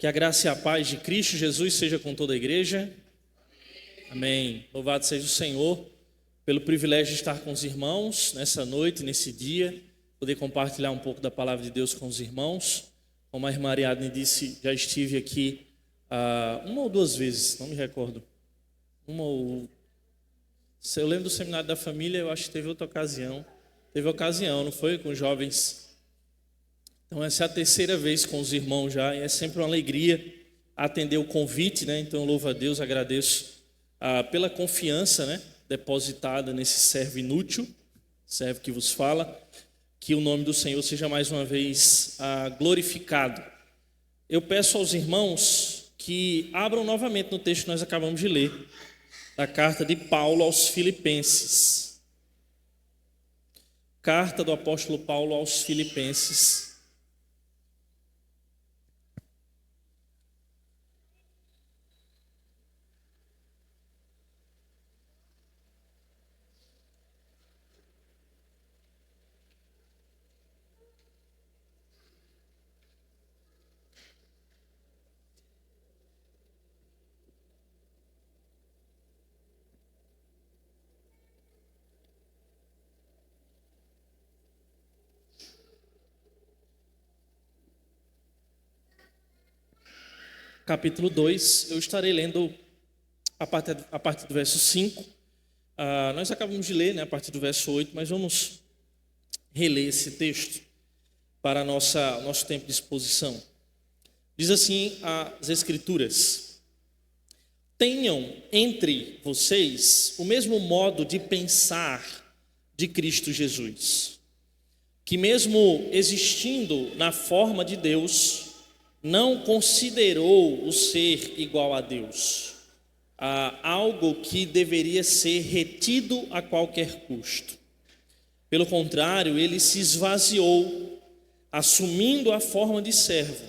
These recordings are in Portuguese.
Que a graça e a paz de Cristo Jesus seja com toda a igreja. Amém. Louvado seja o Senhor pelo privilégio de estar com os irmãos nessa noite, nesse dia, poder compartilhar um pouco da palavra de Deus com os irmãos. Como a irmã Ariadne disse, já estive aqui uma ou duas vezes, não me recordo. Eu lembro do seminário da família, eu acho que teve outra ocasião. Teve ocasião, não foi? Com os jovens. Então essa é a terceira vez com os irmãos já, e é sempre uma alegria atender o convite, né? Então eu louvo a Deus, agradeço pela confiança, né, depositada nesse servo inútil, servo que vos fala, que o nome do Senhor seja mais uma vez glorificado. Eu peço aos irmãos que abram novamente no texto que nós acabamos de ler, da carta de Paulo aos Filipenses. Carta do apóstolo Paulo aos Filipenses. Capítulo 2, eu estarei lendo a partir do verso 5. Nós acabamos de ler, né, a partir do verso 8, mas vamos reler esse texto para nosso tempo de exposição. Diz assim as Escrituras: tenham entre vocês o mesmo modo de pensar de Cristo Jesus, que mesmo existindo na forma de Deus, não considerou o ser igual a Deus algo que deveria ser retido a qualquer custo. Pelo contrário, ele se esvaziou, assumindo a forma de servo,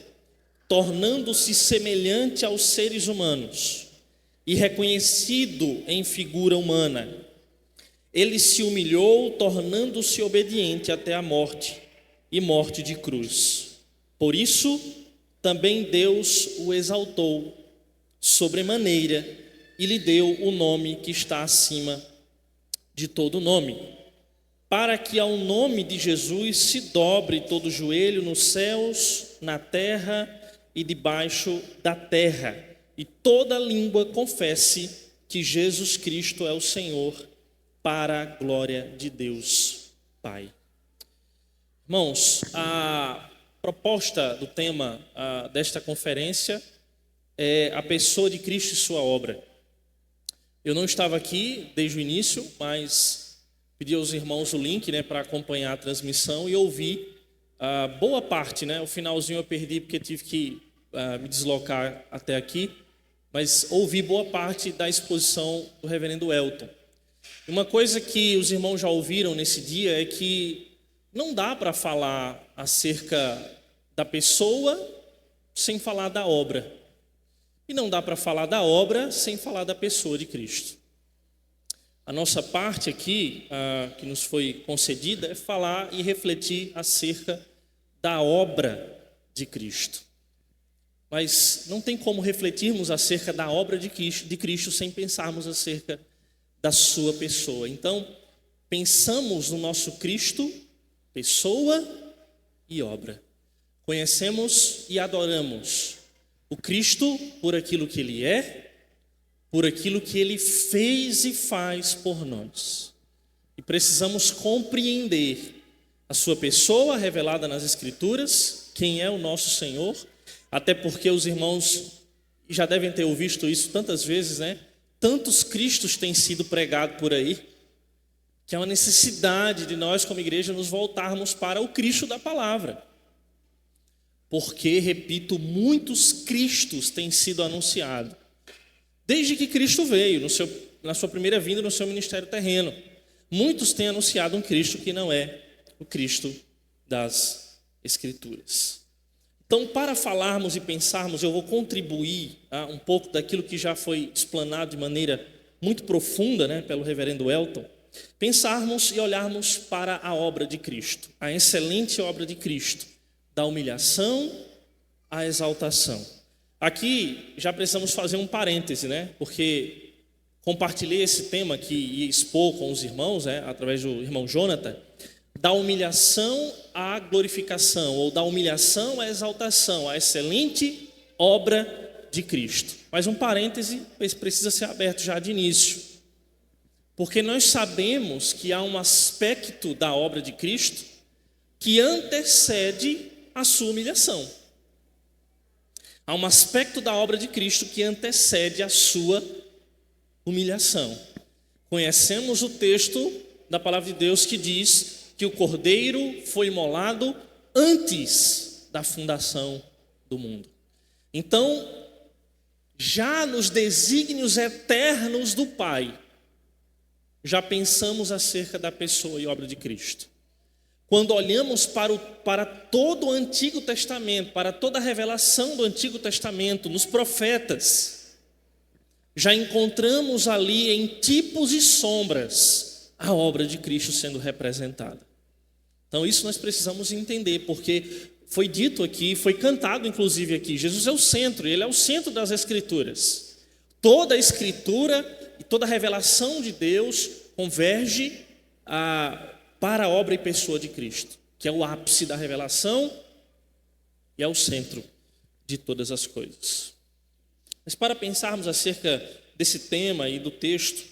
tornando-se semelhante aos seres humanos e reconhecido em figura humana. Ele se humilhou, tornando-se obediente até a morte e morte de cruz. Por isso, também Deus o exaltou sobremaneira e lhe deu o nome que está acima de todo nome, para que ao nome de Jesus se dobre todo joelho nos céus, na terra e debaixo da terra, e toda língua confesse que Jesus Cristo é o Senhor, para a glória de Deus Pai. Irmãos, a proposta do tema desta conferência é a pessoa de Cristo e sua obra. Eu não estava aqui desde o início, mas pedi aos irmãos o link, né, para acompanhar a transmissão e ouvi boa parte, né? O finalzinho eu perdi porque tive que me deslocar até aqui, mas ouvi boa parte da exposição do reverendo Elton. Uma coisa que os irmãos já ouviram nesse dia é que não dá para falar acerca da pessoa sem falar da obra. E não dá para falar da obra sem falar da pessoa de Cristo. A nossa parte aqui, que nos foi concedida, é falar e refletir acerca da obra de Cristo. Mas não tem como refletirmos acerca da obra de Cristo sem pensarmos acerca da sua pessoa. Então, pensamos no nosso Cristo, pessoa e obra. Conhecemos e adoramos o Cristo por aquilo que Ele é, por aquilo que Ele fez e faz por nós. E precisamos compreender a sua pessoa revelada nas Escrituras, quem é o nosso Senhor, até porque os irmãos já devem ter ouvido isso tantas vezes, né? Tantos Cristos têm sido pregados por aí, que é uma necessidade de nós como igreja nos voltarmos para o Cristo da palavra. Porque, repito, muitos Cristos têm sido anunciados. Desde que Cristo veio, na sua primeira vinda, no seu ministério terreno. Muitos têm anunciado um Cristo que não é o Cristo das Escrituras. Então, para falarmos e pensarmos, eu vou contribuir um pouco daquilo que já foi explanado de maneira muito profunda, né, pelo reverendo Elton. Pensarmos e olharmos para a obra de Cristo, a excelente obra de Cristo, da humilhação à exaltação, Aqui já precisamos fazer um parêntese, né? Porque compartilhei esse tema que ia expor com os irmãos, né? Através do irmão Jonathan, da humilhação à glorificação, ou da humilhação à exaltação, a excelente obra de Cristo. Mas um parêntese precisa ser aberto já de início, porque nós sabemos que há um aspecto da obra de Cristo que antecede a sua humilhação. Há um aspecto da obra de Cristo que antecede a sua humilhação. Conhecemos o texto da palavra de Deus que diz que o Cordeiro foi imolado antes da fundação do mundo. Então, já nos desígnios eternos do Pai, já pensamos acerca da pessoa e obra de Cristo. Quando olhamos para todo o Antigo Testamento, para toda a revelação do Antigo Testamento, nos profetas, já encontramos ali em tipos e sombras a obra de Cristo sendo representada. Então isso nós precisamos entender, porque foi dito aqui, foi cantado inclusive aqui, Jesus é o centro, Ele é o centro das Escrituras. Toda a Escritura e toda a revelação de Deus converge para a obra e pessoa de Cristo, que é o ápice da revelação e é o centro de todas as coisas. Mas para pensarmos acerca desse tema e do texto,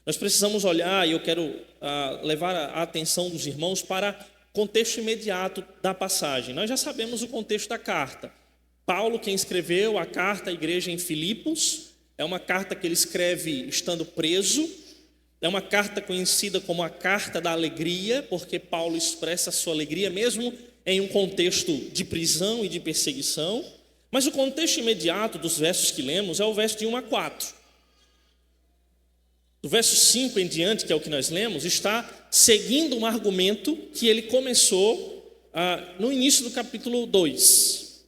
nós precisamos olhar, e eu quero levar a atenção dos irmãos para o contexto imediato da passagem. Nós já sabemos o contexto da carta. Paulo, quem escreveu a carta à igreja em Filipos, é uma carta que ele escreve estando preso. É uma carta conhecida como a carta da alegria, porque Paulo expressa a sua alegria mesmo em um contexto de prisão e de perseguição. Mas o contexto imediato dos versos que lemos é o verso de 1 a 4. Do verso 5 em diante, que é o que nós lemos, está seguindo um argumento que ele começou no início do capítulo 2.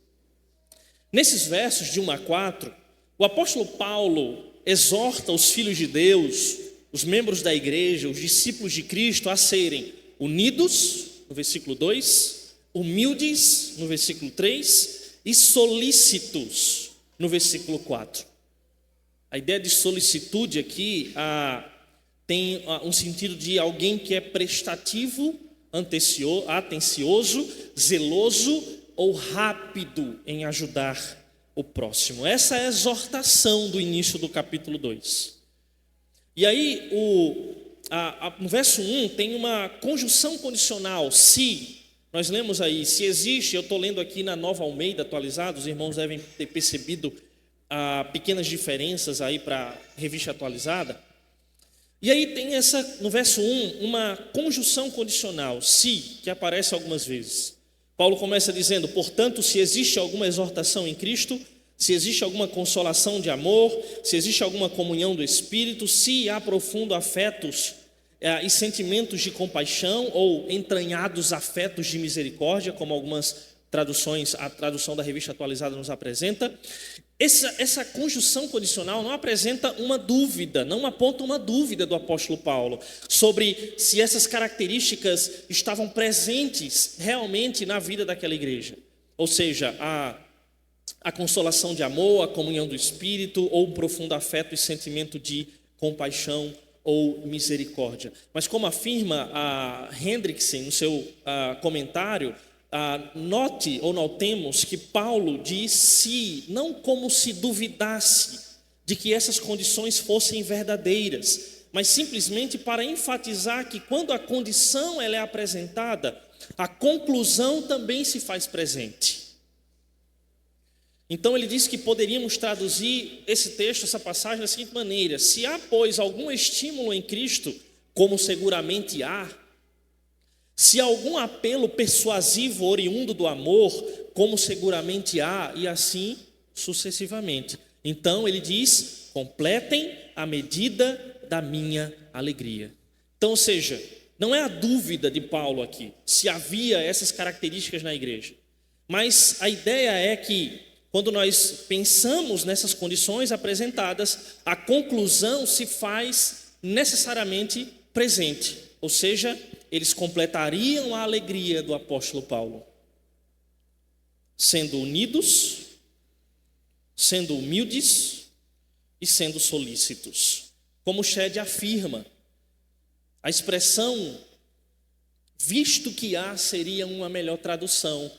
Nesses versos de 1 a 4, o apóstolo Paulo exorta os filhos de Deus, os membros da igreja, os discípulos de Cristo, a serem unidos, no versículo 2, humildes, no versículo 3, e solícitos, no versículo 4. A ideia de solicitude aqui tem um sentido de alguém que é prestativo, atencioso, zeloso ou rápido em ajudar o próximo. Essa é a exortação do início do capítulo 2. E aí, no verso 1 tem uma conjunção condicional, se. Nós lemos aí, se existe, eu estou lendo aqui na Nova Almeida atualizada, os irmãos devem ter percebido pequenas diferenças aí para a revista atualizada. E aí tem no verso 1, uma conjunção condicional, se, que aparece algumas vezes. Paulo começa dizendo, portanto, se existe alguma exortação em Cristo, se existe alguma consolação de amor, se existe alguma comunhão do Espírito, se há profundo afetos e sentimentos de compaixão ou entranhados afetos de misericórdia, como algumas traduções, a tradução da revista atualizada nos apresenta. Essa conjunção condicional não apresenta uma dúvida, não aponta uma dúvida do apóstolo Paulo sobre se essas características estavam presentes realmente na vida daquela igreja. Ou seja, a consolação de amor, a comunhão do Espírito, ou um profundo afeto e sentimento de compaixão ou misericórdia. Mas como afirma a Hendrickson no seu comentário, notemos que Paulo diz se, não como se duvidasse de que essas condições fossem verdadeiras, mas simplesmente para enfatizar que quando a condição ela é apresentada, a conclusão também se faz presente. Então ele diz que poderíamos traduzir esse texto, essa passagem da seguinte maneira: se há, pois, algum estímulo em Cristo, como seguramente há, se há algum apelo persuasivo oriundo do amor, como seguramente há, e assim sucessivamente. Então ele diz, completem a medida da minha alegria. Então, ou seja, não é a dúvida de Paulo aqui, se havia essas características na igreja. Mas a ideia é que, quando nós pensamos nessas condições apresentadas, a conclusão se faz necessariamente presente. Ou seja, eles completariam a alegria do apóstolo Paulo, sendo unidos, sendo humildes e sendo solícitos. Como Shed afirma, a expressão visto que há seria uma melhor tradução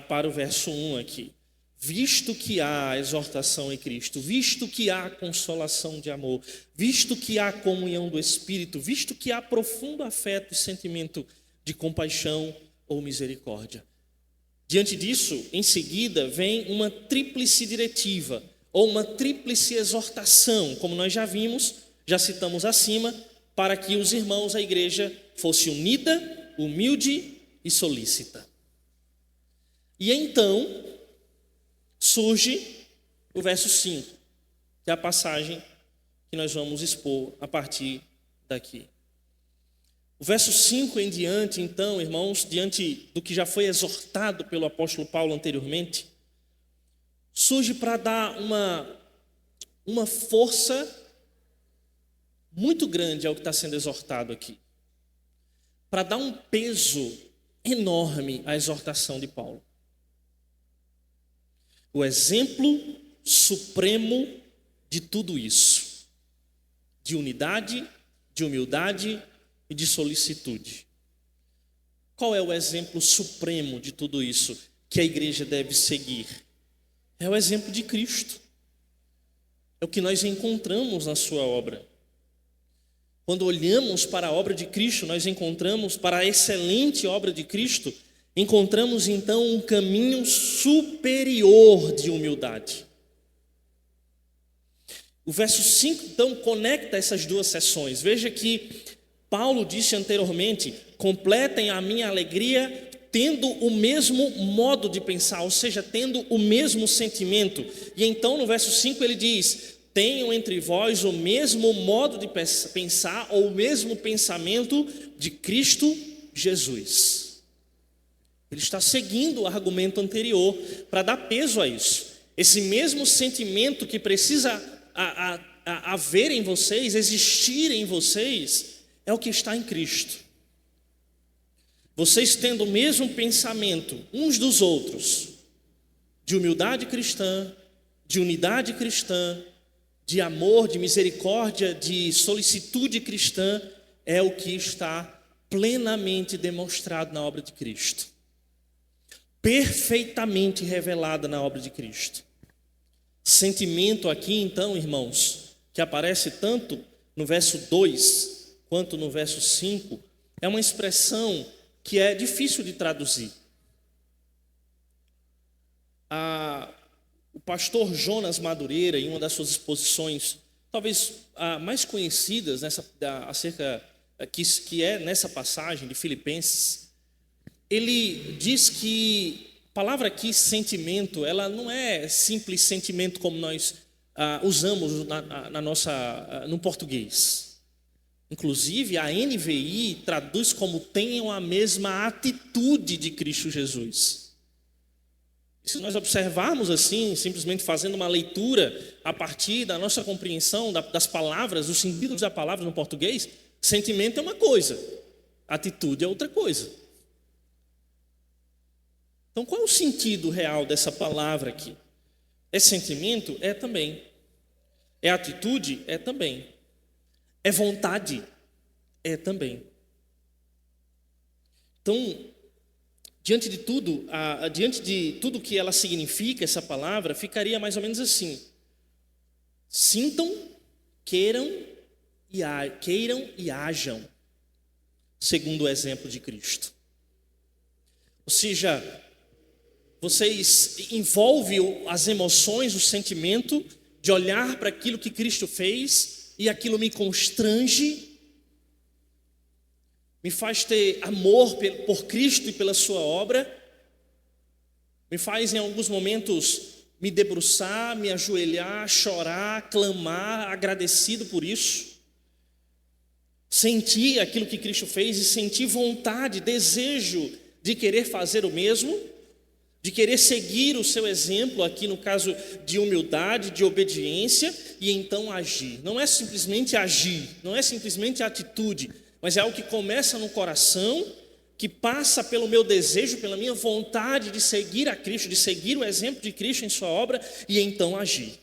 para o verso 1 aqui. Visto que há exortação em Cristo, visto que há consolação de amor, visto que há comunhão do Espírito, visto que há profundo afeto e sentimento de compaixão ou misericórdia. Diante disso, em seguida, vem uma tríplice diretiva, ou uma tríplice exortação, como nós já vimos, já citamos acima, para que os irmãos, a igreja, fosse unida, humilde e solícita. E então surge o verso 5, que é a passagem que nós vamos expor a partir daqui. O verso 5 em diante, então, irmãos, diante do que já foi exortado pelo apóstolo Paulo anteriormente, surge para dar uma força muito grande ao que está sendo exortado aqui, para dar um peso enorme à exortação de Paulo. O exemplo supremo de tudo isso, de unidade, de humildade e de solicitude. Qual é o exemplo supremo de tudo isso que a igreja deve seguir? É o exemplo de Cristo. É o que nós encontramos na sua obra. Quando olhamos para a obra de Cristo, nós encontramos, para a excelente obra de Cristo, encontramos então um caminho superior de humildade. O verso 5 então conecta essas duas seções. Veja que Paulo disse anteriormente: completem a minha alegria tendo o mesmo modo de pensar, ou seja, tendo o mesmo sentimento. E então no verso 5 ele diz: tenham entre vós o mesmo modo de pensar, ou o mesmo pensamento de Cristo Jesus. Ele está seguindo o argumento anterior para dar peso a isso. Esse mesmo sentimento que precisa haver em vocês, existir em vocês, é o que está em Cristo. Vocês tendo o mesmo pensamento uns dos outros, de humildade cristã, de unidade cristã, de amor, de misericórdia, de solicitude cristã, é o que está plenamente demonstrado na obra de Cristo. Perfeitamente revelada na obra de Cristo. Sentimento aqui, então, irmãos, que aparece tanto no verso 2 quanto no verso 5, é uma expressão que é difícil de traduzir. O pastor Jonas Madureira, em uma das suas exposições, talvez mais conhecidas que é nessa passagem de Filipenses, ele diz que a palavra aqui, sentimento, ela não é simples sentimento como nós usamos no português. Inclusive, a NVI traduz como tenham a mesma atitude de Cristo Jesus. E se nós observarmos assim, simplesmente fazendo uma leitura a partir da nossa compreensão das palavras, dos sentidos da palavra no português, sentimento é uma coisa, atitude é outra coisa. Então, qual é o sentido real dessa palavra aqui? É sentimento? É também. É atitude? É também. É vontade? É também. Então, diante de tudo que ela significa, essa palavra, ficaria mais ou menos assim: sintam, queiram e hajam, segundo o exemplo de Cristo. Ou seja, vocês envolvem as emoções, o sentimento de olhar para aquilo que Cristo fez e aquilo me constrange, me faz ter amor por Cristo e pela sua obra, me faz em alguns momentos me debruçar, me ajoelhar, chorar, clamar, agradecido por isso. Sentir aquilo que Cristo fez e sentir vontade, desejo de querer fazer o mesmo, de querer seguir o seu exemplo, aqui no caso de humildade, de obediência, e então agir. Não é simplesmente agir, não é simplesmente atitude, mas é algo que começa no coração, que passa pelo meu desejo, pela minha vontade de seguir a Cristo, de seguir o exemplo de Cristo em sua obra e então agir.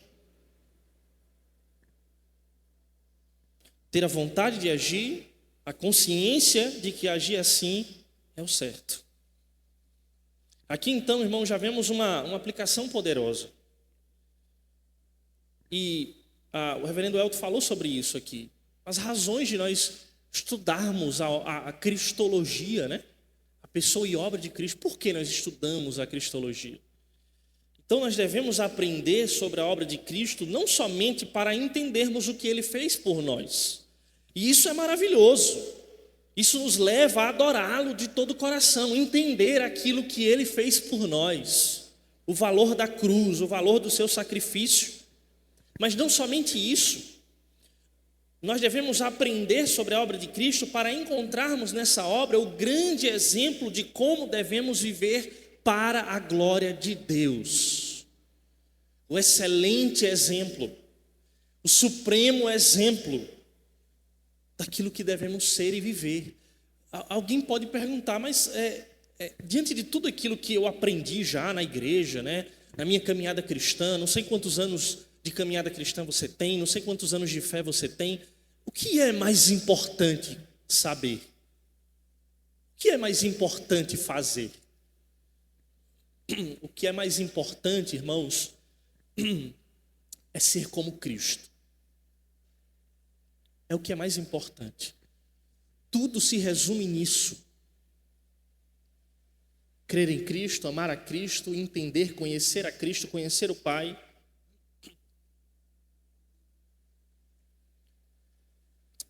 Ter a vontade de agir, a consciência de que agir assim é o certo. Aqui então, irmão, já vemos uma aplicação poderosa. E o reverendo Elton falou sobre isso aqui. As razões de nós estudarmos a cristologia, né? A pessoa e obra de Cristo. Por que nós estudamos a cristologia? Então nós devemos aprender sobre a obra de Cristo não somente para entendermos o que Ele fez por nós. E isso é maravilhoso. Isso nos leva a adorá-lo de todo o coração, entender aquilo que Ele fez por nós, o valor da cruz, o valor do seu sacrifício. Mas não somente isso, nós devemos aprender sobre a obra de Cristo para encontrarmos nessa obra o grande exemplo de como devemos viver para a glória de Deus. O excelente exemplo, o supremo exemplo daquilo que devemos ser e viver. Alguém pode perguntar, mas diante de tudo aquilo que eu aprendi já na igreja, né, na minha caminhada cristã, não sei quantos anos de caminhada cristã você tem, não sei quantos anos de fé você tem, o que é mais importante saber? O que é mais importante fazer? O que é mais importante, irmãos, é ser como Cristo. É o que é mais importante. Tudo se resume nisso. Crer em Cristo, amar a Cristo, entender, conhecer a Cristo, conhecer o Pai.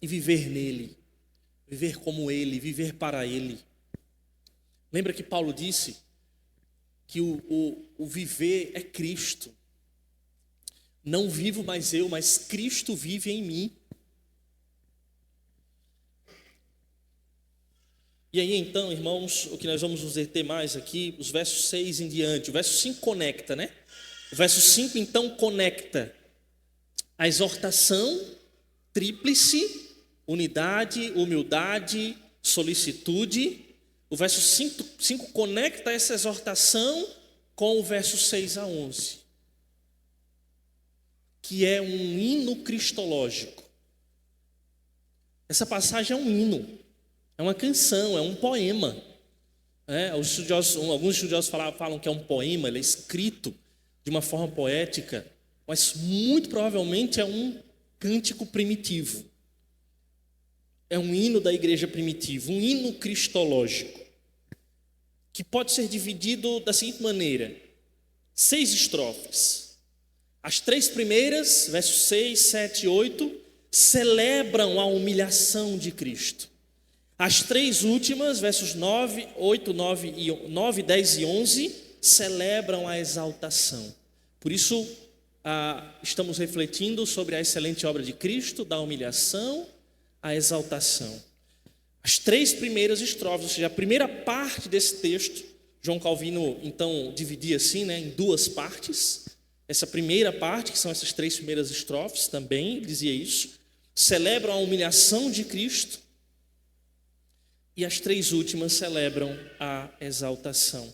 E viver nele, viver como ele, viver para ele. Lembra que Paulo disse que o viver é Cristo. Não vivo mais eu, mas Cristo vive em mim. E aí então, irmãos, o que nós vamos nos deter mais aqui, os versos 6 em diante. O verso 5 conecta, né? O verso 5 então conecta a exortação tríplice, unidade, humildade, solicitude. O verso 5 conecta essa exortação com o verso 6 a 11, que é um hino cristológico. Essa passagem é um hino, é uma canção, é um poema. Alguns estudiosos falam que é um poema, ele é escrito de uma forma poética, mas muito provavelmente é um cântico primitivo. É um hino da igreja primitiva, um hino cristológico, que pode ser dividido da seguinte maneira: 6 estrofes. As 3 primeiras, versos 6, 7 e 8, celebram a humilhação de Cristo. As 3 últimas, versos 9, 10 e 11, celebram a exaltação. Por isso, estamos refletindo sobre a excelente obra de Cristo, da humilhação à exaltação. As 3 primeiras estrofes, ou seja, a primeira parte desse texto, João Calvino então dividia assim, né, em 2 partes. Essa primeira parte, que são essas 3 primeiras estrofes, também dizia isso, celebram a humilhação de Cristo, e as 3 últimas celebram a exaltação.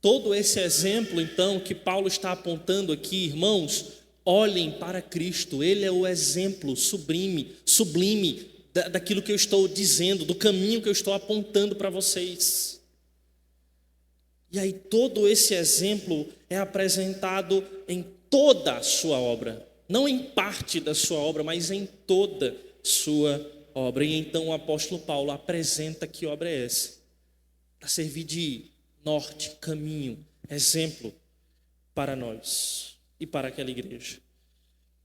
Todo esse exemplo, então, que Paulo está apontando aqui, irmãos, olhem para Cristo. Ele é o exemplo sublime daquilo que eu estou dizendo, do caminho que eu estou apontando para vocês. E aí todo esse exemplo é apresentado em toda a sua obra. Não em parte da sua obra, mas em toda a sua obra. E então o apóstolo Paulo apresenta que obra é essa? Para servir de norte, caminho, exemplo para nós e para aquela igreja.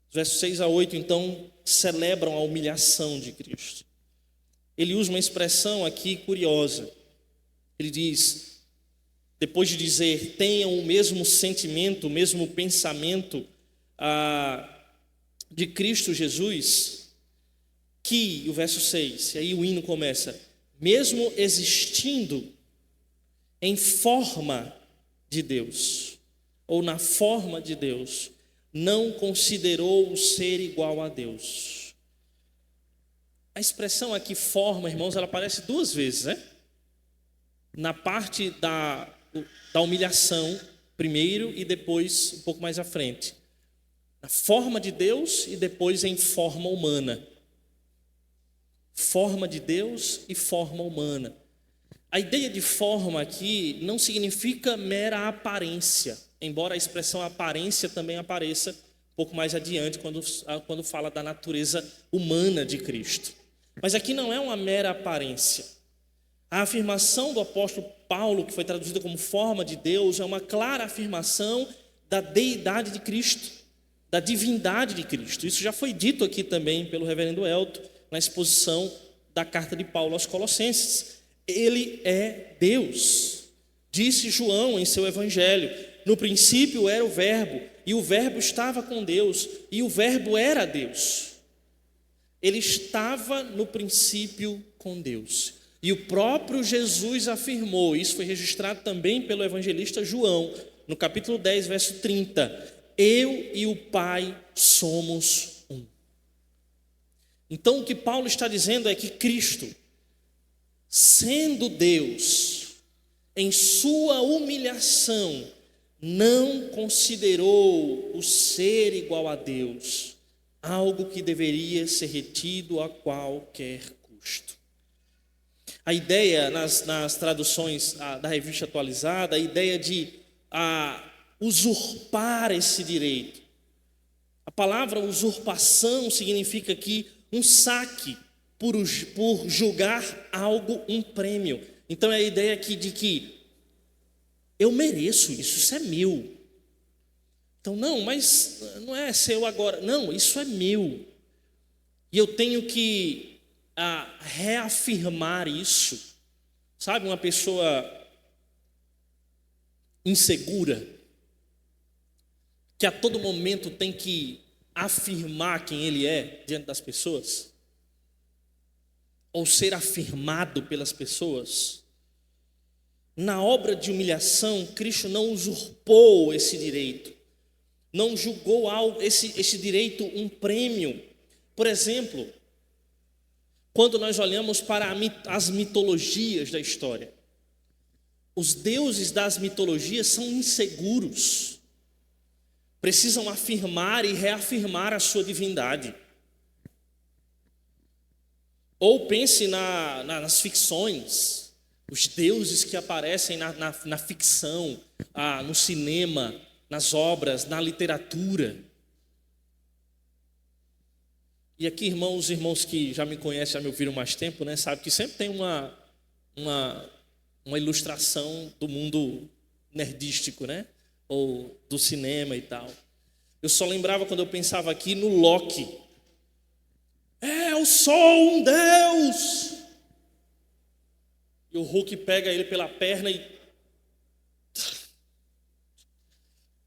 Os versos 6 a 8, então, celebram a humilhação de Cristo. Ele usa uma expressão aqui curiosa. Ele diz, depois de dizer, tenham o mesmo sentimento, o mesmo pensamento de Cristo Jesus, que, o verso 6, e aí o hino começa, mesmo existindo em forma de Deus, ou na forma de Deus, não considerou o ser igual a Deus. A expressão aqui, forma, irmãos, ela aparece 2 vezes, né? na parte da humilhação primeiro e depois um pouco mais à frente. Na forma de Deus e depois em forma humana. Forma de Deus e forma humana. A ideia de forma aqui não significa mera aparência, embora a expressão aparência também apareça um pouco mais adiante quando fala da natureza humana de Cristo. Mas aqui não é uma mera aparência. A afirmação do apóstolo Paulo, que foi traduzida como forma de Deus, é uma clara afirmação da deidade de Cristo, da divindade de Cristo. Isso já foi dito aqui também pelo reverendo Elton, na exposição da carta de Paulo aos Colossenses. Ele é Deus. Disse João em seu evangelho: no princípio era o verbo, e o verbo estava com Deus, e o verbo era Deus. Ele estava no princípio com Deus. E o próprio Jesus afirmou, isso foi registrado também pelo evangelista João, no capítulo 10, verso 30, eu e o Pai somos um. Então o que Paulo está dizendo é que Cristo, sendo Deus, em sua humilhação, não considerou o ser igual a Deus, algo que deveria ser retido a qualquer custo. A ideia nas traduções da Revista Atualizada, a ideia de usurpar esse direito. A palavra usurpação significa aqui um saque por julgar algo um prêmio. Então é a ideia aqui de que eu mereço isso é meu. Então não, mas não é seu agora. Não, isso é meu. E eu tenho que reafirmar isso. Sabe, uma pessoa insegura, que a todo momento tem que afirmar quem ele é diante das pessoas, ou ser afirmado pelas pessoas. Na obra de humilhação, Cristo não usurpou esse direito, não julgou esse direito um prêmio. Por exemplo, quando nós olhamos para as mitologias da história, os deuses das mitologias são inseguros, precisam afirmar e reafirmar a sua divindade. Ou pense nas ficções, os deuses que aparecem na ficção, no cinema, nas obras, na literatura. E aqui, irmãos que já me conhecem, já me ouviram mais tempo, né, sabem que sempre tem uma ilustração do mundo nerdístico, né, ou do cinema e tal. Eu só lembrava quando eu pensava aqui no Loki. Eu sou um Deus! E o Hulk pega ele pela perna e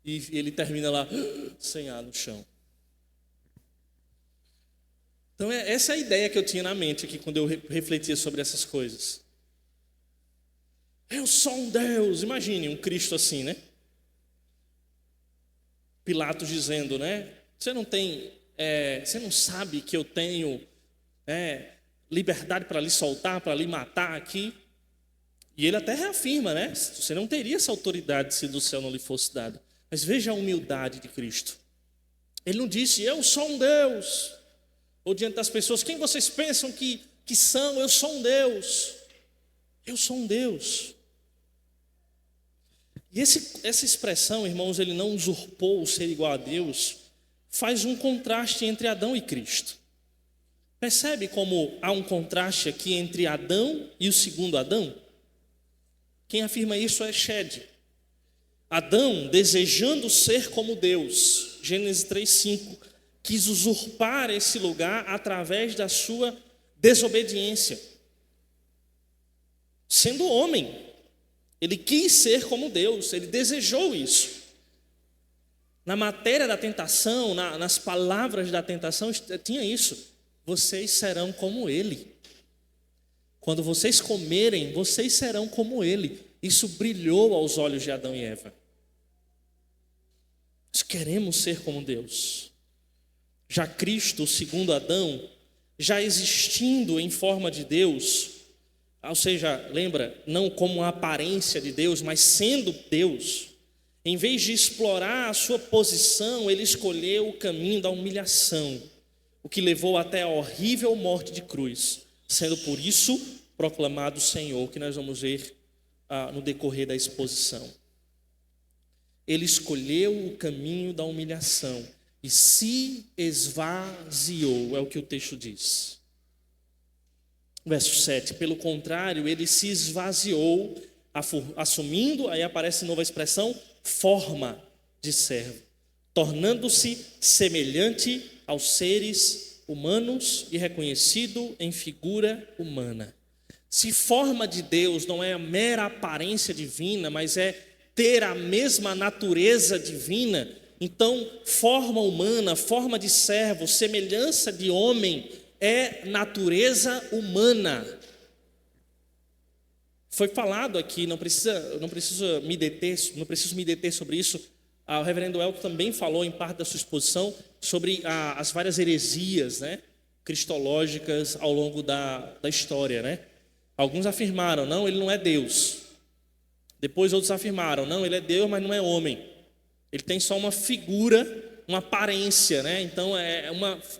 ele termina lá, sem ar no chão. Então essa é a ideia que eu tinha na mente aqui quando eu refletia sobre essas coisas. Eu sou um Deus. Imagine um Cristo assim, né? Pilatos dizendo, né? Você não sabe que eu tenho liberdade para lhe soltar, para lhe matar aqui? E ele até reafirma, né? Você não teria essa autoridade se do céu não lhe fosse dado. Mas veja a humildade de Cristo. Ele não disse, eu sou um Deus. Ou diante das pessoas, quem vocês pensam que são? Eu sou um Deus. Eu sou um Deus. E essa expressão, irmãos, ele não usurpou o ser igual a Deus, faz um contraste entre Adão e Cristo. Percebe como há um contraste aqui entre Adão e o segundo Adão? Quem afirma isso é Shed. Adão, desejando ser como Deus, Gênesis 3:5, quis usurpar esse lugar através da sua desobediência. Sendo homem, ele quis ser como Deus, ele desejou isso. Na matéria da tentação, nas palavras da tentação, tinha isso. Vocês serão como ele. Quando vocês comerem, vocês serão como ele. Isso brilhou aos olhos de Adão e Eva. Nós queremos ser como Deus. Já Cristo, segundo Adão, já existindo em forma de Deus, ou seja, lembra, não como a aparência de Deus, mas sendo Deus, em vez de explorar a sua posição, ele escolheu o caminho da humilhação, o que levou até a horrível morte de cruz, sendo por isso proclamado Senhor, que nós vamos ver no decorrer da exposição. Ele escolheu o caminho da humilhação e se esvaziou, é o que o texto diz. Verso 7, pelo contrário, ele se esvaziou, assumindo, aí aparece nova expressão, forma de servo, tornando-se semelhante aos seres humanos e reconhecido em figura humana. Se forma de Deus não é a mera aparência divina, mas é ter a mesma natureza divina, então forma humana, forma de servo, semelhança de homem é natureza humana. Foi falado aqui, não preciso me deter sobre isso. O reverendo Elton também falou em parte da sua exposição sobre as várias heresias, né, cristológicas ao longo da história, né? Alguns afirmaram, não, ele não é Deus. Depois outros afirmaram, não, ele é Deus, mas não é homem. Ele tem só uma figura, uma aparência, né? Então é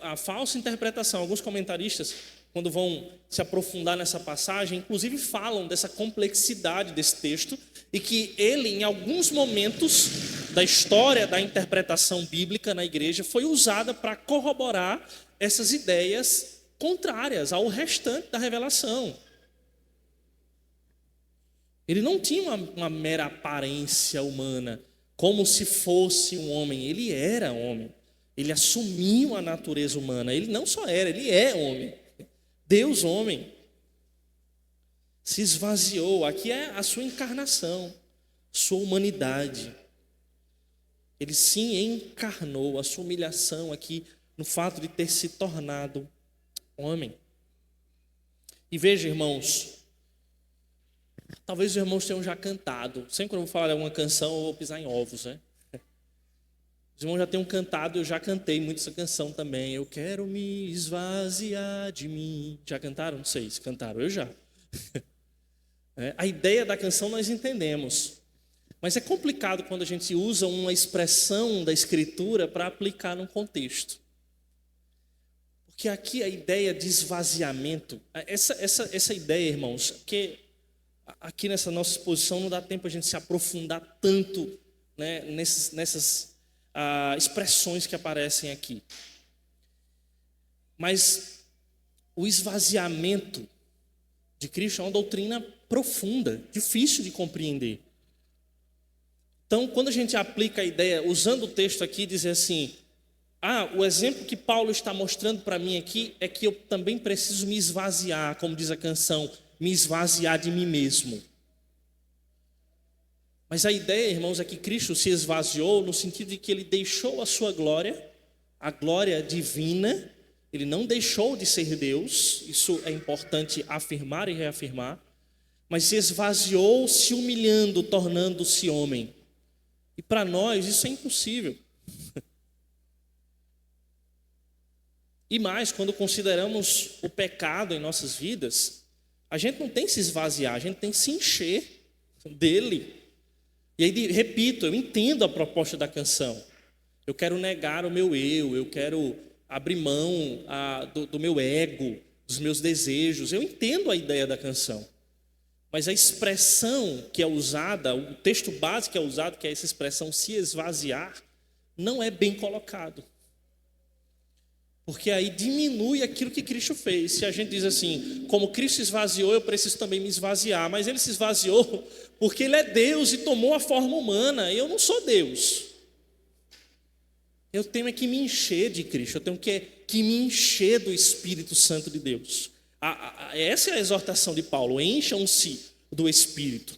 a falsa interpretação. Alguns comentaristas, quando vão se aprofundar nessa passagem, inclusive falam dessa complexidade desse texto e que ele, em alguns momentos da história da interpretação bíblica na igreja, foi usada para corroborar essas ideias contrárias ao restante da revelação. Ele não tinha uma mera aparência humana, como se fosse um homem. Ele era homem. Ele assumiu a natureza humana. Ele não só era, ele é homem. Deus homem. Se esvaziou. Aqui é a sua encarnação, sua humanidade. Ele se encarnou, a sua humilhação aqui no fato de ter se tornado homem. E veja, irmãos, talvez os irmãos tenham já cantado. Sempre quando eu vou falar de alguma canção, eu vou pisar em ovos, né? Os irmãos já tenham cantado, eu já cantei muito essa canção também. Eu quero me esvaziar de mim. Já cantaram? Não sei se cantaram, eu já. A ideia da canção nós entendemos. Mas é complicado quando a gente usa uma expressão da Escritura para aplicar num contexto. Porque aqui a ideia de esvaziamento, essa ideia, irmãos, que aqui nessa nossa exposição não dá tempo a gente se aprofundar tanto, né, nessas expressões que aparecem aqui. Mas o esvaziamento de Cristo é uma doutrina profunda, difícil de compreender. Então, quando a gente aplica a ideia, usando o texto aqui, dizer assim, o exemplo que Paulo está mostrando para mim aqui é que eu também preciso me esvaziar, como diz a canção, me esvaziar de mim mesmo. Mas a ideia, irmãos, é que Cristo se esvaziou no sentido de que ele deixou a sua glória, a glória divina. Ele não deixou de ser Deus, isso é importante afirmar e reafirmar, mas se esvaziou se humilhando, tornando-se homem. E para nós isso é impossível. E mais, quando consideramos o pecado em nossas vidas, a gente não tem que se esvaziar, a gente tem que se encher dele. E aí, repito, eu entendo a proposta da canção. Eu quero negar o meu eu quero abrir mão do meu ego, dos meus desejos. Eu entendo a ideia da canção. Mas a expressão que é usada, o texto básico que é usado, que é essa expressão se esvaziar, não é bem colocado. Porque aí diminui aquilo que Cristo fez. Se a gente diz assim, como Cristo se esvaziou, eu preciso também me esvaziar. Mas ele se esvaziou porque ele é Deus e tomou a forma humana. Eu não sou Deus. Eu tenho que me encher de Cristo. Eu tenho que me encher do Espírito Santo de Deus. Essa é a exortação de Paulo. Encham-se do Espírito.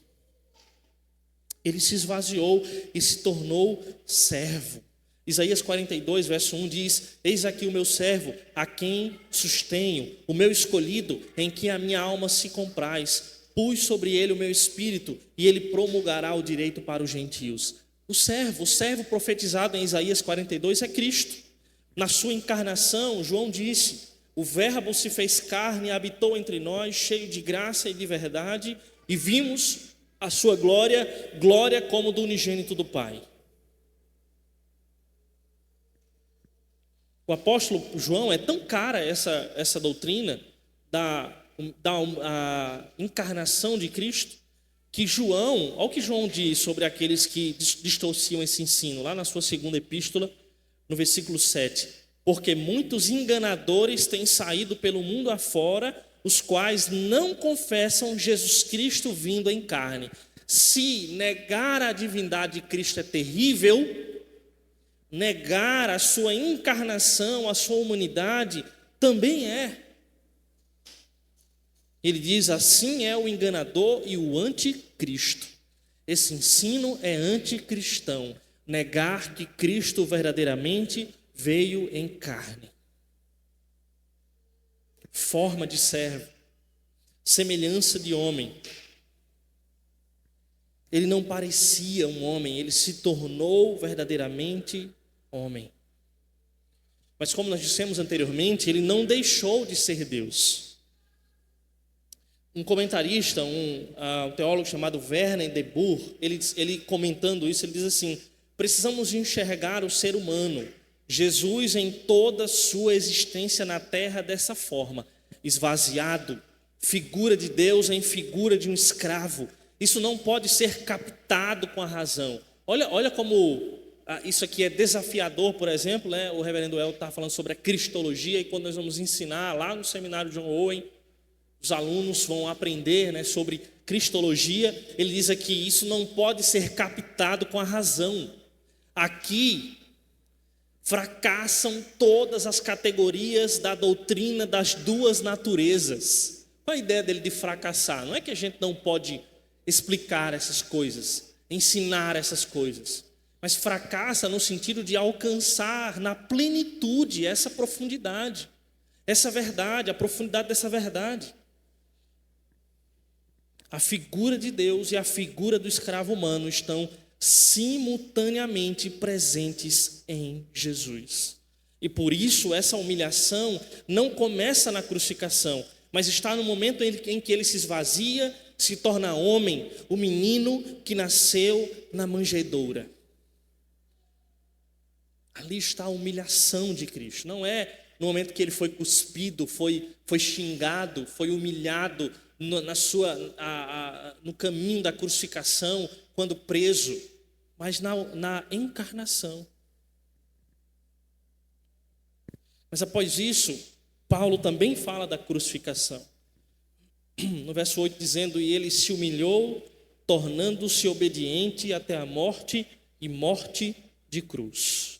Ele se esvaziou e se tornou servo. Isaías 42, verso 1 diz, eis aqui o meu servo, a quem sustenho, o meu escolhido, em quem a minha alma se compraz. Pus sobre ele o meu espírito, e ele promulgará o direito para os gentios. O servo profetizado em Isaías 42 é Cristo. Na sua encarnação, João disse, O Verbo se fez carne e habitou entre nós, cheio de graça e de verdade, e vimos a sua glória, glória como do unigênito do Pai. O apóstolo João, é tão cara essa doutrina da encarnação de Cristo, que João, olha o que João diz sobre aqueles que distorciam esse ensino, lá na sua segunda epístola, no versículo 7. Porque muitos enganadores têm saído pelo mundo afora, os quais não confessam Jesus Cristo vindo em carne. Se negar a divindade de Cristo é terrível, negar a sua encarnação, a sua humanidade, também é. Ele diz, assim é o enganador e o anticristo. Esse ensino é anticristão. Negar que Cristo verdadeiramente veio em carne. Forma de servo, semelhança de homem. Ele não parecia um homem, ele se tornou verdadeiramente homem. Mas como nós dissemos anteriormente, ele não deixou de ser Deus. Um comentarista, um teólogo chamado Werner de Boer, ele comentando isso, ele diz assim: precisamos enxergar o ser humano, Jesus em toda a sua existência na terra dessa forma, esvaziado, figura de Deus em figura de um escravo. Isso não pode ser captado com a razão. Olha como isso aqui é desafiador, por exemplo, né? O reverendo El está falando sobre a cristologia, e quando nós vamos ensinar lá no seminário de John Owen, os alunos vão aprender, né, sobre cristologia. Ele diz aqui, isso não pode ser captado com a razão. Aqui fracassam todas as categorias da doutrina das duas naturezas. Qual a ideia dele de fracassar? Não é que a gente não pode explicar essas coisas, ensinar essas coisas, mas fracassa no sentido de alcançar na plenitude essa profundidade, essa verdade, a profundidade dessa verdade. A figura de Deus e a figura do escravo humano estão simultaneamente presentes em Jesus. E por isso essa humilhação não começa na crucificação, mas está no momento em que ele se esvazia, se torna homem, o menino que nasceu na manjedoura. Ali está a humilhação de Cristo. Não é no momento que ele foi cuspido, foi xingado, foi humilhado no caminho da crucificação, quando preso, mas na encarnação. Mas após isso, Paulo também fala da crucificação. No verso 8, dizendo, e ele se humilhou, tornando-se obediente até a morte, e morte de cruz.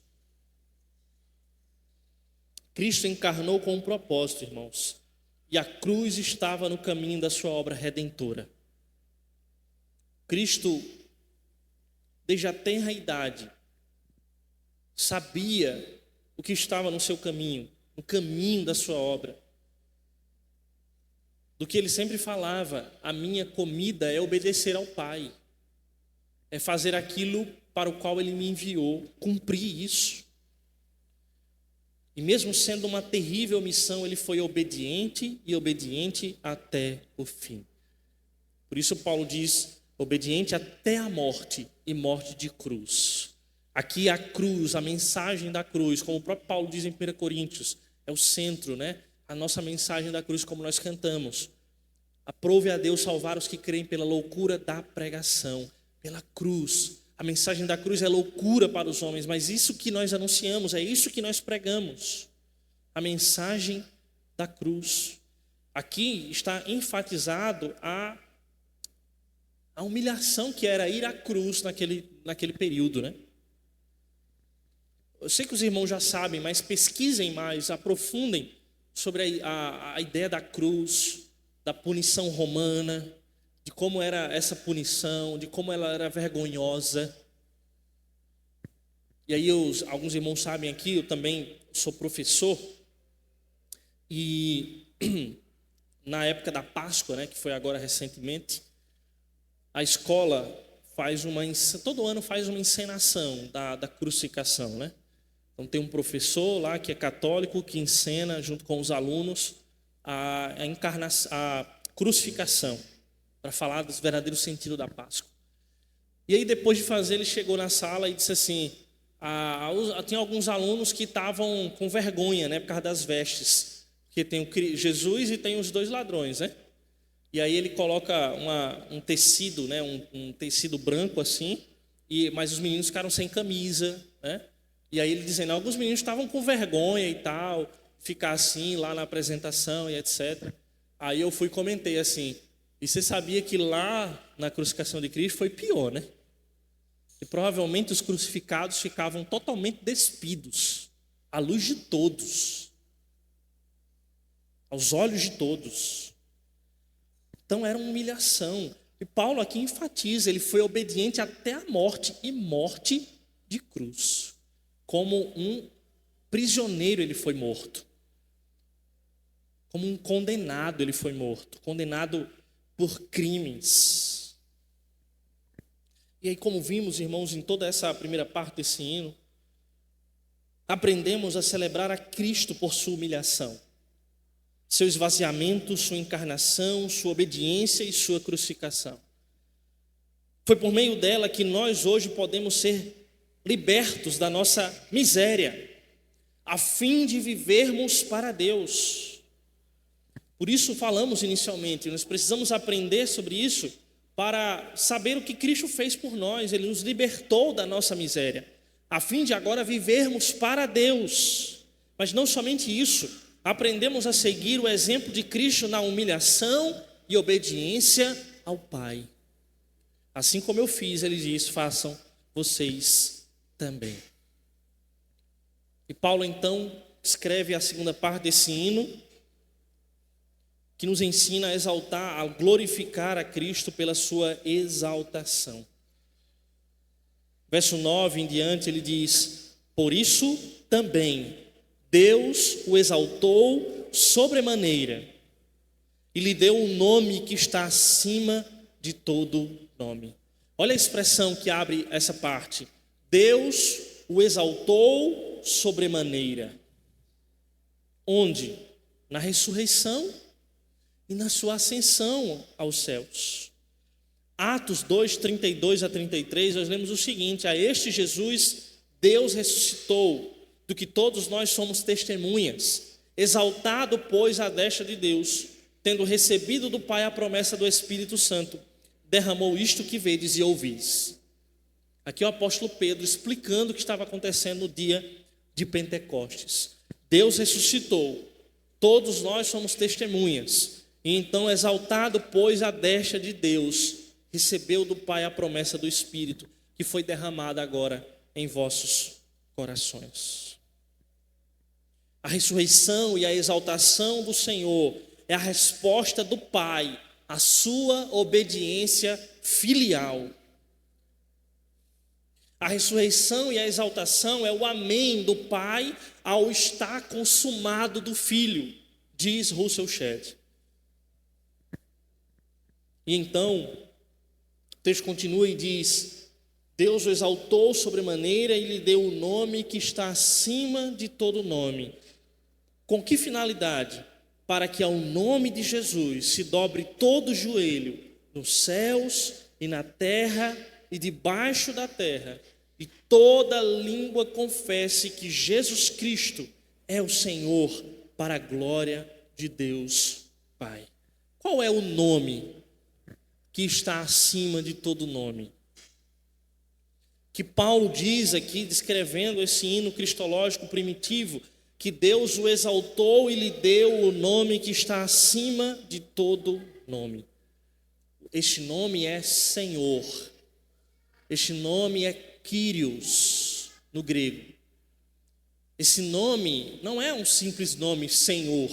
Cristo encarnou com um propósito, irmãos, e a cruz estava no caminho da sua obra redentora. Cristo, desde a tenra idade, sabia o que estava no seu caminho, no caminho da sua obra. Do que ele sempre falava, a minha comida é obedecer ao Pai, é fazer aquilo para o qual ele me enviou, cumprir isso. E mesmo sendo uma terrível missão, ele foi obediente e obediente até o fim. Por isso Paulo diz, obediente até a morte e morte de cruz. Aqui a cruz, a mensagem da cruz, como o próprio Paulo diz em 1 Coríntios, é o centro, né? A nossa mensagem da cruz, como nós cantamos. Aprove a Deus salvar os que creem pela loucura da pregação, pela cruz. A mensagem da cruz é loucura para os homens, mas isso que nós anunciamos, é isso que nós pregamos. A mensagem da cruz. Aqui está enfatizado a humilhação que era ir à cruz naquele período, né? Eu sei que os irmãos já sabem, mas pesquisem mais, aprofundem sobre a ideia da cruz, da punição romana, de como era essa punição, de como ela era vergonhosa. E aí alguns irmãos sabem aqui, eu também sou professor, e na época da Páscoa, né, que foi agora recentemente, a escola todo ano faz uma encenação da crucificação, né? Então tem um professor lá que é católico que ensina junto com os alunos a crucificação, para falar do verdadeiro sentido da Páscoa. E aí depois de fazer, ele chegou na sala e disse assim, tinha alguns alunos que estavam com vergonha, né, por causa das vestes, porque tem o Jesus e tem os dois ladrões, né? E aí ele coloca um tecido, né, um tecido branco assim, mas os meninos ficaram sem camisa, né? E aí ele dizendo, alguns meninos estavam com vergonha e tal, ficar assim lá na apresentação e etc. Aí eu fui e comentei assim, e você sabia que lá na crucificação de Cristo foi pior, né? E provavelmente os crucificados ficavam totalmente despidos, à luz de todos, aos olhos de todos. Então era uma humilhação. E Paulo aqui enfatiza, ele foi obediente até a morte, e morte de cruz. Como um prisioneiro ele foi morto. Como um condenado ele foi morto. Condenado por crimes. E aí, como vimos, irmãos, em toda essa primeira parte desse hino, aprendemos a celebrar a Cristo por sua humilhação. Seu esvaziamento, sua encarnação, sua obediência e sua crucificação. Foi por meio dela que nós hoje podemos ser libertos da nossa miséria, a fim de vivermos para Deus. Por isso falamos inicialmente, nós precisamos aprender sobre isso para saber o que Cristo fez por nós. Ele nos libertou da nossa miséria, a fim de agora vivermos para Deus. Mas não somente isso, aprendemos a seguir o exemplo de Cristo na humilhação e obediência ao Pai. Assim como eu fiz, ele diz, façam vocês também. E Paulo então escreve a segunda parte desse hino, que nos ensina a exaltar, a glorificar a Cristo pela sua exaltação. Verso 9 em diante ele diz, por isso também Deus o exaltou sobremaneira e lhe deu um nome que está acima de todo nome. Olha a expressão que abre essa parte. Deus o exaltou sobremaneira. Onde? Na ressurreição e na sua ascensão aos céus. Atos 2, 32 a 33, nós lemos o seguinte, a este Jesus Deus ressuscitou, do que todos nós somos testemunhas, exaltado, pois, à destra de Deus, tendo recebido do Pai a promessa do Espírito Santo, derramou isto que vedes e ouvis. Aqui é o apóstolo Pedro explicando o que estava acontecendo no dia de Pentecostes. Deus ressuscitou, todos nós somos testemunhas, e então exaltado, pois, à destra de Deus, recebeu do Pai a promessa do Espírito, que foi derramada agora em vossos corações. A ressurreição e a exaltação do Senhor é a resposta do Pai à sua obediência filial. A ressurreição e a exaltação é o amém do Pai ao estar consumado do Filho, diz Russell Shedd. E então, o texto continua e diz, Deus o exaltou sobremaneira e lhe deu o nome que está acima de todo nome. Com que finalidade? Para que ao nome de Jesus se dobre todo o joelho, nos céus e na terra e debaixo da terra, e toda língua confesse que Jesus Cristo é o Senhor, para a glória de Deus Pai. Qual é o nome que está acima de todo nome? Que Paulo diz aqui, descrevendo esse hino cristológico primitivo, que Deus o exaltou e lhe deu o nome que está acima de todo nome. Este nome é Senhor. Este nome é Kyrios, no grego. Esse nome não é um simples nome, Senhor,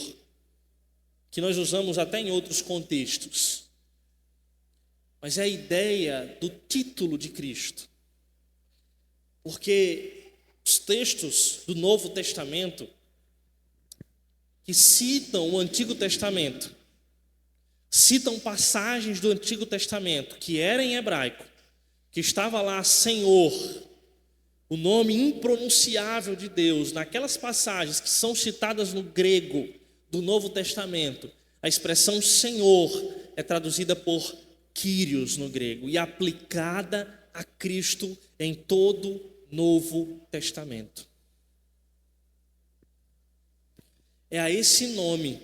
que nós usamos até em outros contextos, mas é a ideia do título de Cristo. Porque os textos do Novo Testamento que citam o Antigo Testamento, citam passagens do Antigo Testamento que era em hebraico, que estava lá Senhor, O nome impronunciável de Deus, naquelas passagens que são citadas no grego do Novo Testamento, a expressão Senhor é traduzida por Kyrios no grego e aplicada a Cristo em todo o Novo Testamento. É a esse nome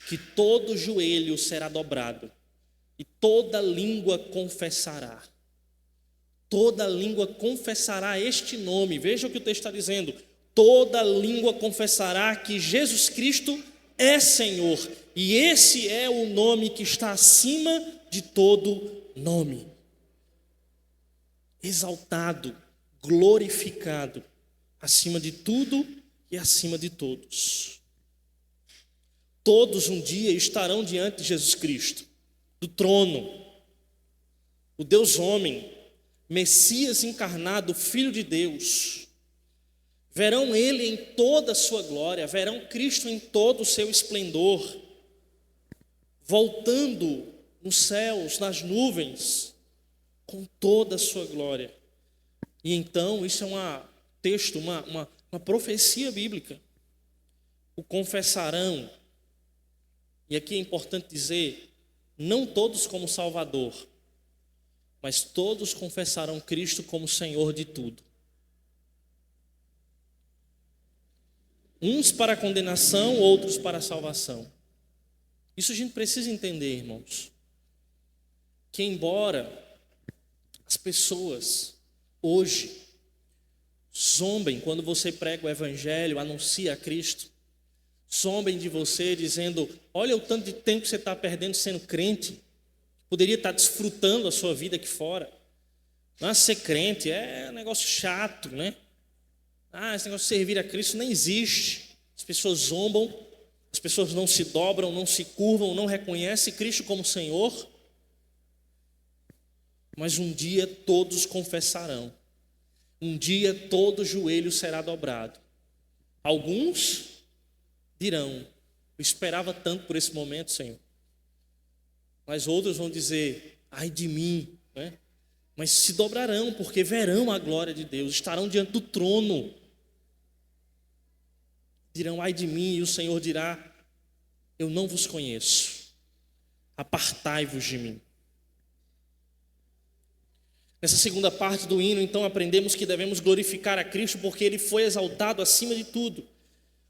que todo joelho será dobrado e toda língua confessará. Toda língua confessará este nome. Veja o que o texto está dizendo. Toda língua confessará que Jesus Cristo é Senhor. E esse é o nome que está acima de todo nome. Exaltado, glorificado, acima de tudo e acima de todos. Todos um dia estarão diante de Jesus Cristo, do trono. O Deus homem, Messias encarnado, Filho de Deus. Verão Ele em toda a sua glória, verão Cristo em todo o seu esplendor, voltando nos céus, nas nuvens, com toda a sua glória. E então, isso é uma profecia bíblica. O confessarão, e aqui é importante dizer, não todos como Salvador, mas todos confessarão Cristo como Senhor de tudo. Uns para a condenação, outros para a salvação. Isso a gente precisa entender, irmãos. Que embora as pessoas hoje zombem quando você prega o Evangelho, anuncia a Cristo, zombem de você dizendo, olha o tanto de tempo que você está perdendo sendo crente, poderia estar desfrutando a sua vida aqui fora. Mas ser crente é um negócio chato, né? Esse negócio de servir a Cristo nem existe. As pessoas zombam, as pessoas não se dobram, não se curvam, não reconhecem Cristo como Senhor. Mas um dia todos confessarão. Um dia todo joelho será dobrado. Alguns dirão, eu esperava tanto por esse momento, Senhor. Mas outros vão dizer, ai de mim, né? Mas se dobrarão, porque verão a glória de Deus, estarão diante do trono. Dirão, ai de mim, e o Senhor dirá, eu não vos conheço, apartai-vos de mim. Nessa segunda parte do hino, então, aprendemos que devemos glorificar a Cristo, porque Ele foi exaltado acima de tudo.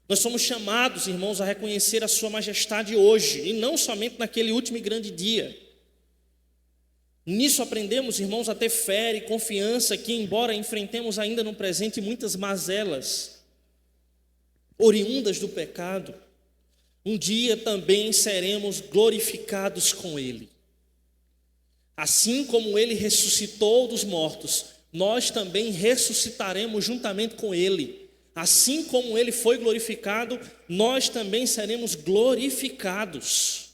Nós somos chamados, irmãos, a reconhecer a sua majestade hoje, e não somente naquele último e grande dia. Nisso aprendemos, irmãos, a ter fé e confiança que, embora enfrentemos ainda no presente muitas mazelas oriundas do pecado, um dia também seremos glorificados com Ele. Assim como Ele ressuscitou dos mortos, nós também ressuscitaremos juntamente com Ele. Assim como Ele foi glorificado, nós também seremos glorificados.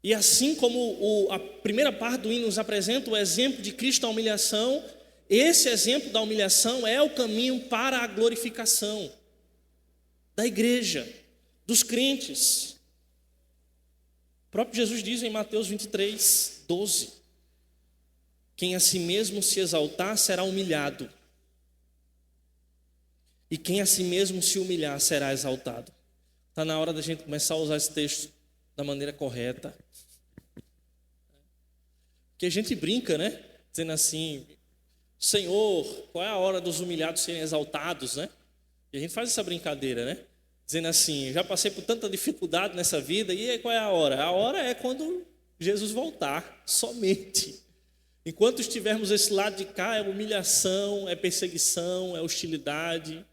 E assim como a primeira parte do hino nos apresenta o exemplo de Cristo da humilhação, esse exemplo da humilhação é o caminho para a glorificação da igreja, dos crentes. O próprio Jesus diz em Mateus 23, 12, quem a si mesmo se exaltar será humilhado, e quem a si mesmo se humilhar será exaltado. Está na hora da gente começar a usar esse texto da maneira correta. Porque a gente brinca, né? Dizendo assim, Senhor, qual é a hora dos humilhados serem exaltados, né? E a gente faz essa brincadeira, né? Dizendo assim, já passei por tanta dificuldade nessa vida, e aí qual é a hora? A hora é quando Jesus voltar, somente. Enquanto estivermos desse lado de cá, é humilhação, é perseguição, é hostilidade.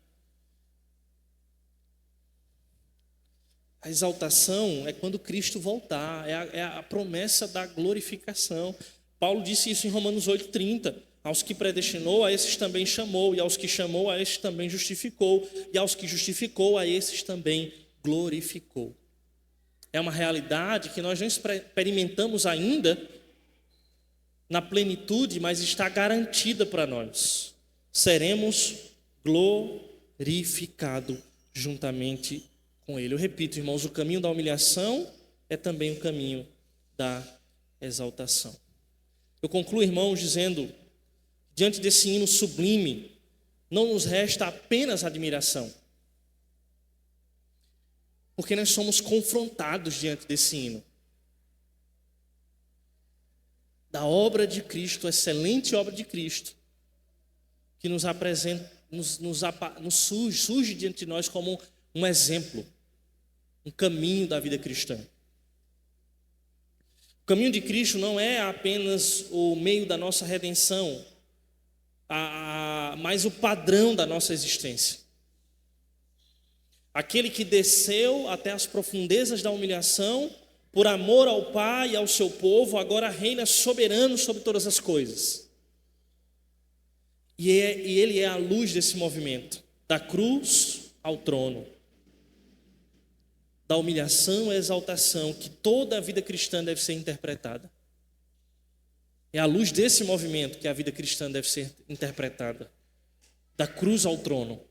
A exaltação é quando Cristo voltar, é a promessa da glorificação. Paulo disse isso em Romanos 8,30. Aos que predestinou, a esses também chamou, e aos que chamou, a esses também justificou, e aos que justificou, a esses também glorificou. É uma realidade que nós não experimentamos ainda na plenitude, mas está garantida para nós. Seremos glorificados juntamente com Ele. Eu repito, irmãos, o caminho da humilhação é também o caminho da exaltação. Eu concluo, irmãos, dizendo, diante desse hino sublime, não nos resta apenas admiração, porque nós somos confrontados diante desse hino. Da obra de Cristo, excelente obra de Cristo, que nos apresenta, surge diante de nós como um exemplo, um caminho da vida cristã. O caminho de Cristo não é apenas o meio da nossa redenção, mas o padrão da nossa existência. Aquele que desceu até as profundezas da humilhação, por amor ao Pai e ao seu povo, agora reina soberano sobre todas as coisas. E ele é a luz desse movimento, da cruz ao trono, da humilhação à exaltação, que toda a vida cristã deve ser interpretada. É à luz desse movimento que a vida cristã deve ser interpretada, da cruz ao trono.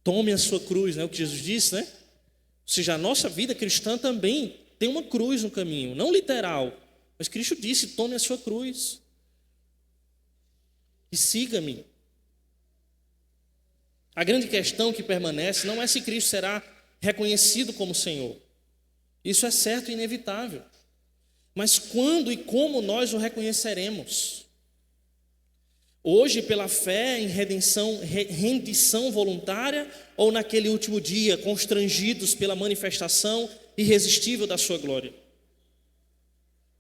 Tome a sua cruz, né? O que Jesus disse, né? Ou seja, a nossa vida cristã também tem uma cruz no caminho, não literal, mas Cristo disse: tome a sua cruz e siga-me. A grande questão que permanece não é se Cristo será reconhecido como Senhor. Isso é certo e inevitável. Mas quando e como nós o reconheceremos? Hoje, pela fé em rendição voluntária, ou naquele último dia, constrangidos pela manifestação irresistível da sua glória?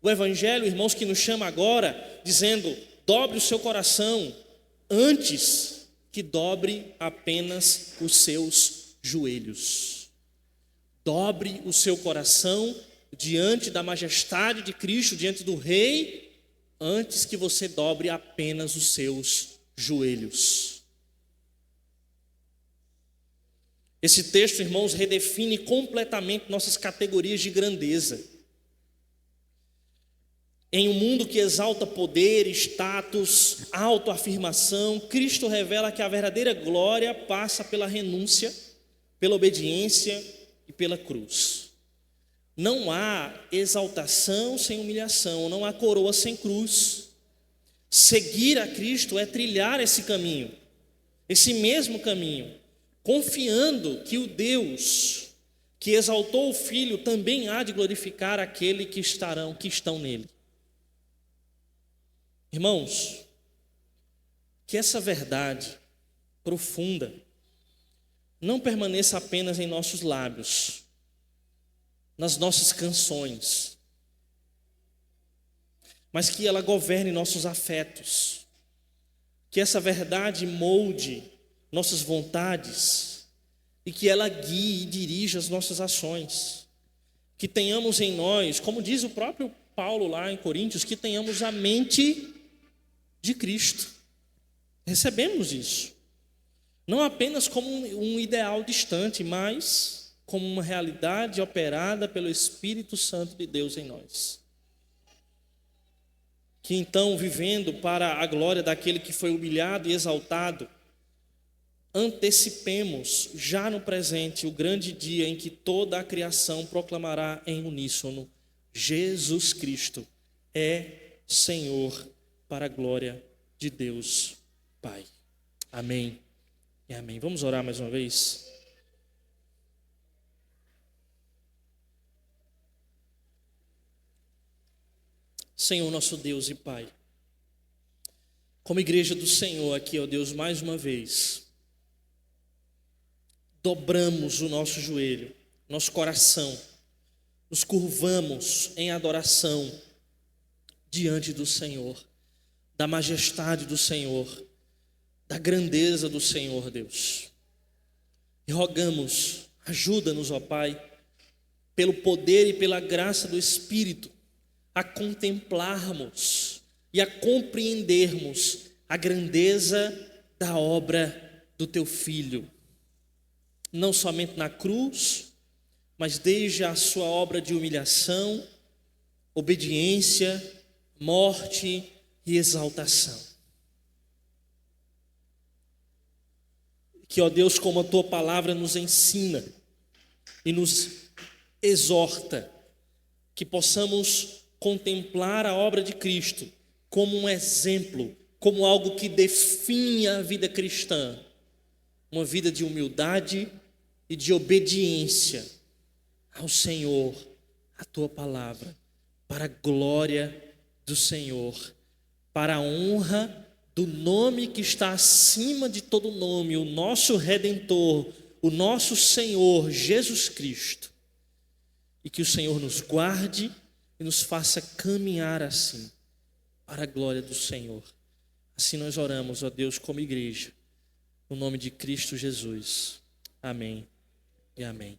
O Evangelho, irmãos, que nos chama agora, dizendo: dobre o seu coração, antes que dobre apenas os seus joelhos. Dobre o seu coração diante da majestade de Cristo, diante do Rei, antes que você dobre apenas os seus joelhos. Esse texto, irmãos, redefine completamente nossas categorias de grandeza. Em um mundo que exalta poder, status, autoafirmação, Cristo revela que a verdadeira glória passa pela renúncia, pela obediência e pela cruz. Não há exaltação sem humilhação, não há coroa sem cruz. Seguir a Cristo é trilhar esse caminho, esse mesmo caminho, confiando que o Deus que exaltou o Filho também há de glorificar aquele que estão nele. Irmãos, que essa verdade profunda não permaneça apenas em nossos lábios, nas nossas canções, mas que ela governe nossos afetos, que essa verdade molde nossas vontades e que ela guie e dirija as nossas ações, que tenhamos em nós, como diz o próprio Paulo lá em Coríntios, que tenhamos a mente de Cristo. Recebemos isso, não apenas como um ideal distante, mas como uma realidade operada pelo Espírito Santo de Deus em nós. Que então, vivendo para a glória daquele que foi humilhado e exaltado, antecipemos já no presente o grande dia em que toda a criação proclamará em uníssono: Jesus Cristo é Senhor, para a glória de Deus Pai. Amém e amém. Vamos orar mais uma vez? Senhor, nosso Deus e Pai, como igreja do Senhor aqui, ó Deus, mais uma vez, dobramos o nosso joelho, nosso coração, nos curvamos em adoração diante do Senhor, da majestade do Senhor, da grandeza do Senhor, Deus. E rogamos, ajuda-nos, ó Pai, pelo poder e pela graça do Espírito, a contemplarmos e a compreendermos a grandeza da obra do Teu Filho, não somente na cruz, mas desde a sua obra de humilhação, obediência, morte e exaltação. Que, ó Deus, como a Tua palavra nos ensina e nos exorta, que possamos contemplar a obra de Cristo como um exemplo como algo que define a vida cristã, uma vida de humildade e de obediência ao Senhor, à tua palavra, para a glória do Senhor, para a honra do nome que está acima de todo nome, o nosso Redentor, o nosso Senhor Jesus Cristo. E que o Senhor nos guarde e nos faça caminhar assim, para a glória do Senhor. Assim nós oramos, ó Deus, como igreja, no nome de Cristo Jesus. Amém e amém.